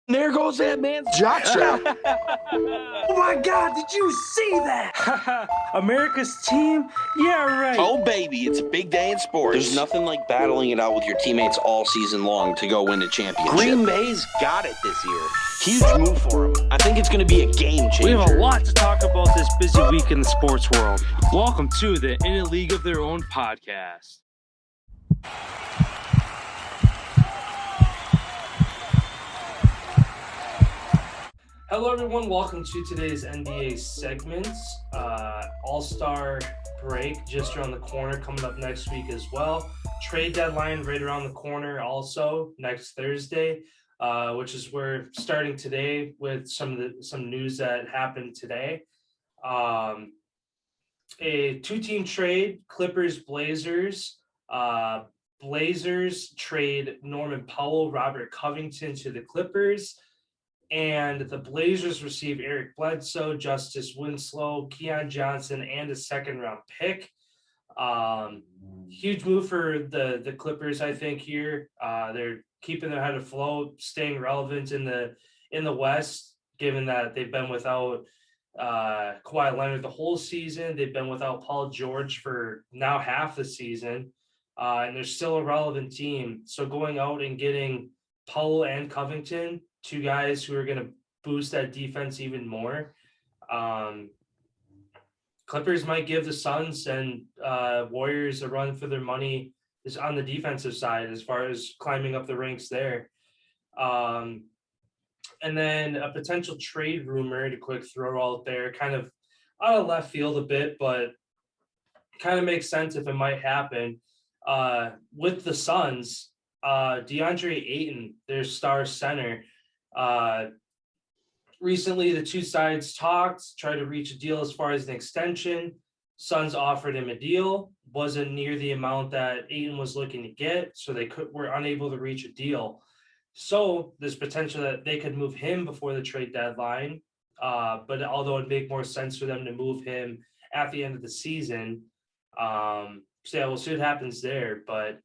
There goes that man's jockstrap. Oh my God, did you see that? America's team? Yeah, right. Oh, baby, it's a big day in sports. There's nothing like battling it out with your teammates all season long to go win a championship. Green Bay's got it this year. Huge move for them. I think it's going to be a game changer. We have a lot to talk about this busy week in the sports world. Welcome to the In a League of Their Own podcast. Hello, everyone. Welcome to today's NBA segments. All-Star break just around the corner, coming up next week as well. Trade deadline right around the corner also next Thursday, which is we're starting today with some news that happened today. A two-team trade, Clippers-Blazers. Blazers trade Norman Powell, Robert Covington to the Clippers. And the Blazers receive Eric Bledsoe, Justice Winslow, Keon Johnson, and a second-round pick. Huge move for the Clippers, I think. Here, they're keeping their head afloat, staying relevant in the West, given that they've been without Kawhi Leonard the whole season. They've been without Paul George for now half the season, and they're still a relevant team. So going out and getting Powell and Covington, two guys who are going to boost that defense even more. Clippers might give the Suns and Warriors a run for their money is on the defensive side as far as climbing up the ranks there. And then a potential trade rumor to quick throw out there, kind of out of left field a bit, but kind of makes sense if it might happen. With the Suns, DeAndre Ayton, their star center, recently the two sides talked, tried to reach a deal as far as an extension. Suns offered him a deal, wasn't near the amount that Ayton was looking to get, so they were unable to reach a deal. So there's potential that they could move him before the trade deadline, but although it'd make more sense for them to move him at the end of the season. So yeah, we'll see what happens there, but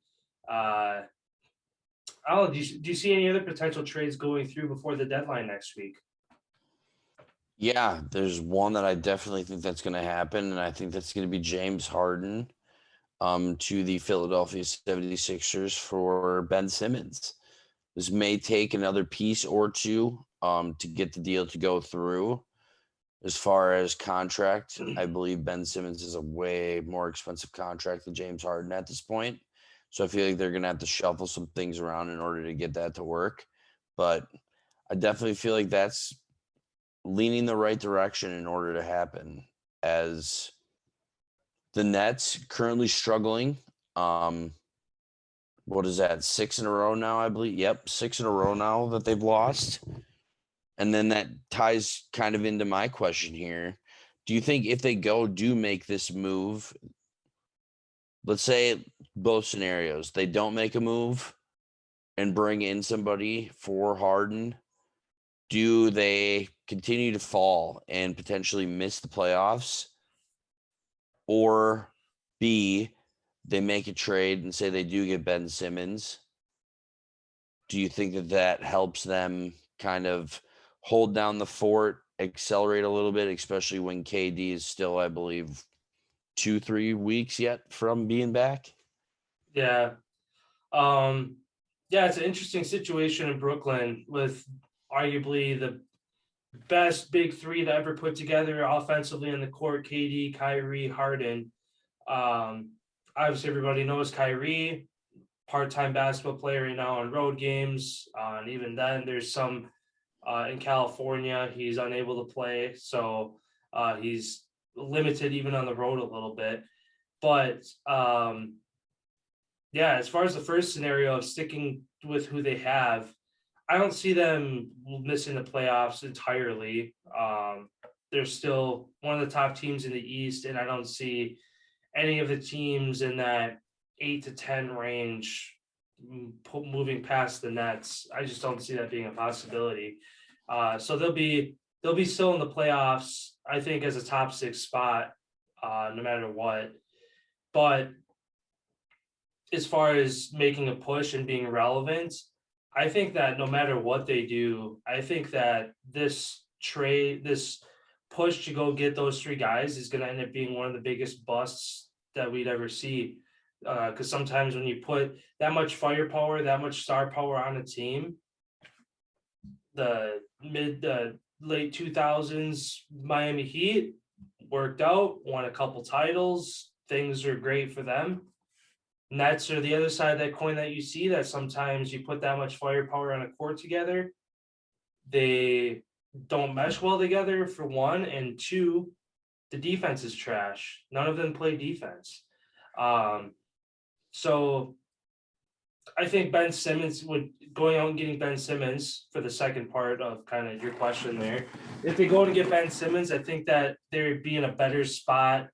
I don't know, do you see any other potential trades going through before the deadline next week? Yeah, there's one that I definitely think that's going to happen, and I think that's going to be James Harden to the Philadelphia 76ers for Ben Simmons. This may take another piece or two to get the deal to go through. As far as contract, I believe Ben Simmons is a way more expensive contract than James Harden at this point. So I feel like they're going to have to shuffle some things around in order to get that to work. But I definitely feel like that's leaning the right direction in order to happen, as the Nets currently struggling. What is that? 6 in a row now, I believe. Yep, 6 in a row now that they've lost. And then that ties kind of into my question here. Do you think if they do make this move, let's say both scenarios, they don't make a move and bring in somebody for Harden, do they continue to fall and potentially miss the playoffs? Or B, they make a trade and say they do get Ben Simmons. Do you think that helps them kind of hold down the fort, accelerate a little bit, especially when KD is still, I believe, 2-3 weeks yet from being back? Yeah. Yeah, it's an interesting situation in Brooklyn with arguably the best big three to ever put together offensively in the court, KD, Kyrie, Harden. Obviously, everybody knows Kyrie, part-time basketball player right now on road games. And even then, there's some in California, he's unable to play. So he's limited even on the road a little bit. But yeah, as far as the first scenario of sticking with who they have, I don't see them missing the playoffs entirely. They're still one of the top teams in the East, and I don't see any of the teams in that 8 to 10 range moving past the Nets. I just don't see that being a possibility. So they'll be still in the playoffs, I think, as a top 6 spot, no matter what. But as far as making a push and being relevant, I think that no matter what they do, I think that this push to go get those three guys is going to end up being one of the biggest busts that we'd ever see. Because sometimes when you put that much firepower, that much star power on a team, the late 2000s Miami Heat worked out, won a couple titles, things are great for them. Nets are the other side of that coin that you see, that sometimes you put that much firepower on a court together, they don't mesh well together, for one, and two, the defense is trash. None of them play defense. So I think Ben Simmons going out and getting Ben Simmons for the second part of kind of your question there. If they go to get Ben Simmons, I think that they'd be in a better spot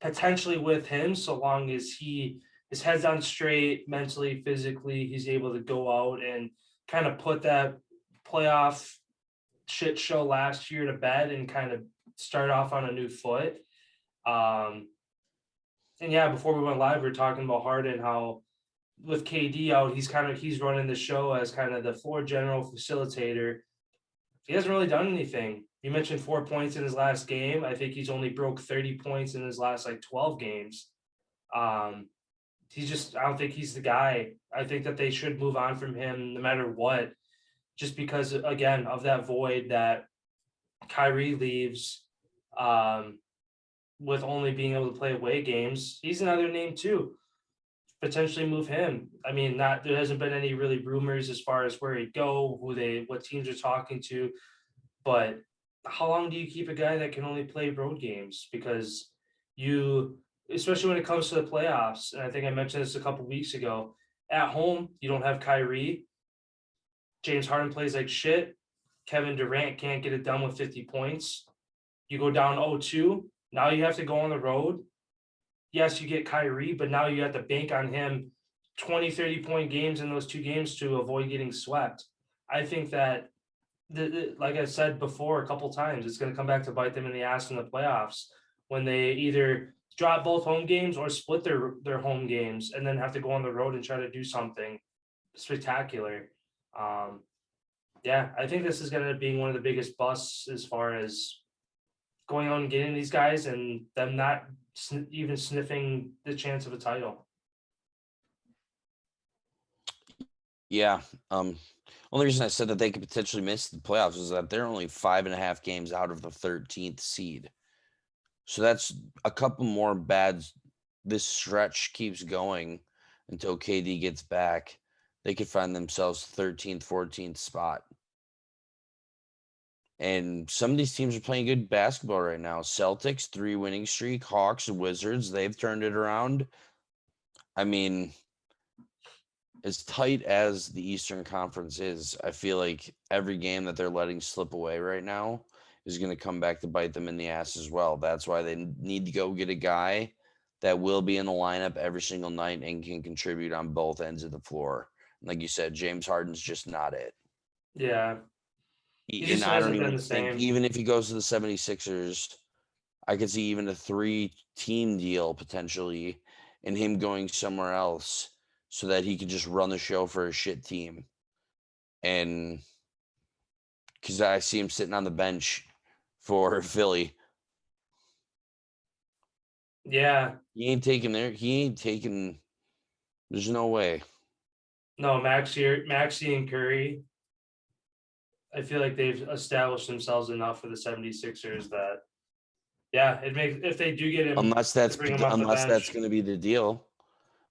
potentially with him, so long as his head's on straight mentally, physically, he's able to go out and kind of put that playoff shit show last year to bed and kind of start off on a new foot. And yeah, before we went live, we were talking about Harden, how with KD out, he's running the show as kind of the floor general facilitator. He hasn't really done anything. You mentioned 4 points in his last game. I think he's only broke 30 points in his last 12 games. I don't think he's the guy. I think that they should move on from him no matter what, just because, again, of that void that Kyrie leaves, with only being able to play away games. He's another name too. Potentially move him. I mean, there hasn't been any really rumors as far as where he'd go, what teams are talking to, but how long do you keep a guy that can only play road games? Because especially when it comes to the playoffs, and I think I mentioned this a couple weeks ago, at home, you don't have Kyrie. James Harden plays like shit. Kevin Durant can't get it done with 50 points. You go down 0-2. Now you have to go on the road. Yes, you get Kyrie, but now you have to bank on him 20, 30-point games in those two games to avoid getting swept. I think that, like I said before a couple times, it's going to come back to bite them in the ass in the playoffs when they either drop both home games or split their home games and then have to go on the road and try to do something spectacular. Yeah, I think this is going to be one of the biggest busts as far as going on and getting these guys and them not even sniffing the chance of a title. Yeah. Only reason I said that they could potentially miss the playoffs is that they're only 5.5 games out of the 13th seed. So that's a couple more bad. This stretch keeps going until KD gets back. They could find themselves 13th, 14th spot. And some of these teams are playing good basketball right now. Celtics, 3-winning streak. Hawks, Wizards, they've turned it around. I mean, as tight as the Eastern Conference is, I feel like every game that they're letting slip away right now is going to come back to bite them in the ass as well. That's why they need to go get a guy that will be in the lineup every single night and can contribute on both ends of the floor. Like you said, James Harden's just not it. Yeah. And I don't even think, even if he goes to the 76ers, I could see even a 3-team deal potentially and him going somewhere else so that he could just run the show for a shit team. And because I see him sitting on the bench for Philly. Yeah. He ain't taking, there's no way. No, Maxey and Curry, I feel like they've established themselves enough for the 76ers that, yeah, if they do get him, unless that's going to be the deal.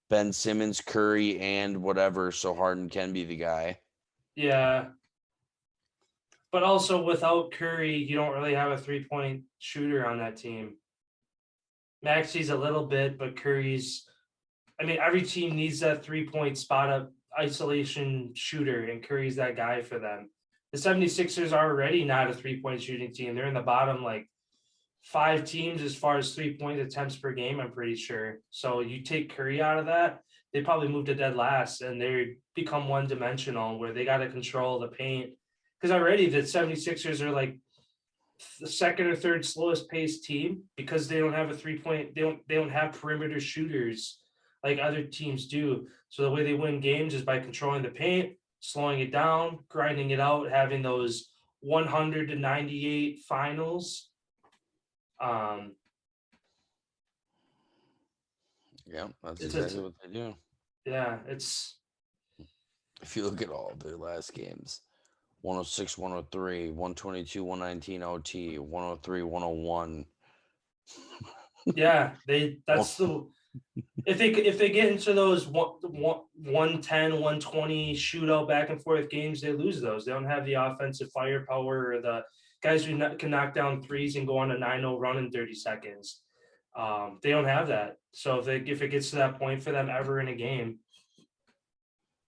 Ben Simmons, Curry, and whatever, so Harden can be the guy. Yeah. But also without Curry, you don't really have a 3-point shooter on that team. Maxey's a little bit, but every team needs that 3-point spot up isolation shooter, and Curry's that guy for them. The 76ers are already not a 3-point shooting team. They're in the bottom 5 teams as far as 3-point attempts per game, I'm pretty sure. So you take Curry out of that, they probably move to dead last and they become one-dimensional where they got to control the paint. Because already the 76ers are the second or third slowest paced team because they don't have a 3-point, they don't have perimeter shooters like other teams do. So the way they win games is by controlling the paint, slowing it down, grinding it out, having those 100 to 98 finals. Yeah, that's It's exactly what they do. Yeah, it's If you look at all their last games, 106, 103, 122, 119 OT, 103, 101. yeah, that's the if they get into those 110, 120 shootout back and forth games, they lose those. They don't have the offensive firepower or the guys who can knock down threes and go on a 9-0 run in 30 seconds. They don't have that. So if it gets to that point for them ever in a game,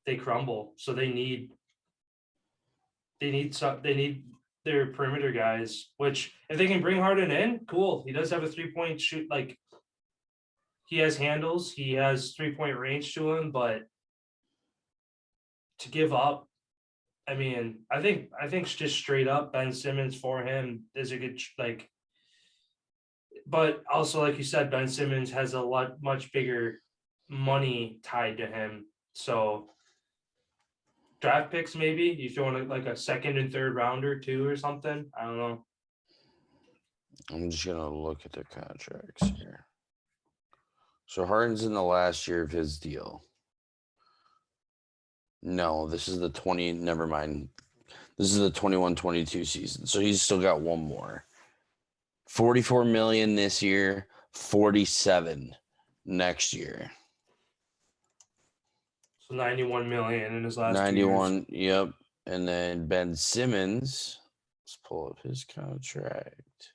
they crumble. So they need their perimeter guys, which if they can bring Harden in, cool. He does have a 3-point shoot, like he has handles, he has 3-point range to him, but to give up, I mean, I think just straight up Ben Simmons for him is a good but also like you said, Ben Simmons has a much bigger money tied to him. So draft picks, maybe you throw in like a second and third rounder too or something. I don't know. I'm just gonna look at their contracts here. So Harden's in the last year of his deal. No, this is the 20. Never mind. This is the 21-22 season. So he's still got one more. 44 million this year, 47 next year. So 91 million in his last 91, yep. And then Ben Simmons, let's pull up his contract.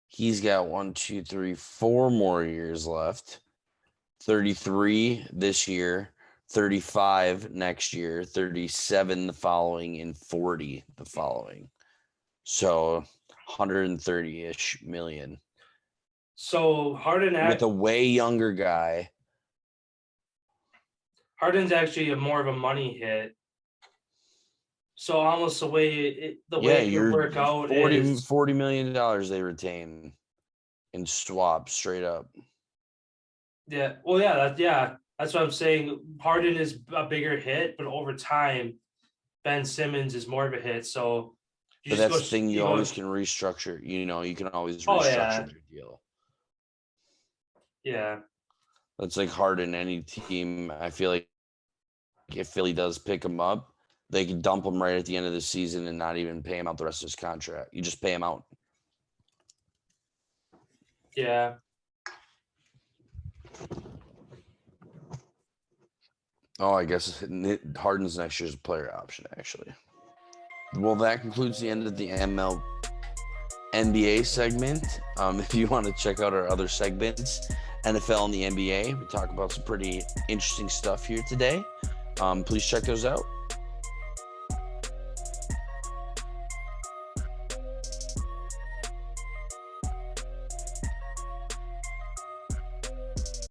He's got 4 more years left. 33 this year, 35 next year, 37 the following, and 40 the following. So 130-ish million. So Harden with a way younger guy. Harden's actually more of a money hit. So almost the way it would work out $40 million they retain in swap straight up. Yeah. Well, yeah, that's what I'm saying. Harden is a bigger hit, but over time, Ben Simmons is more of a hit. So but that's the thing, you always can restructure. You can always restructure their deal. Yeah. That's like Harden, any team. I feel like if Philly does pick him up, they can dump him right at the end of the season and not even pay him out the rest of his contract. You just pay him out. Yeah. Oh, I guess Harden's next year's player option, actually. Well, that concludes the end of the NBA segment. If you want to check out our other segments, NFL and the NBA, we talk about some pretty interesting stuff here today. Please check those out.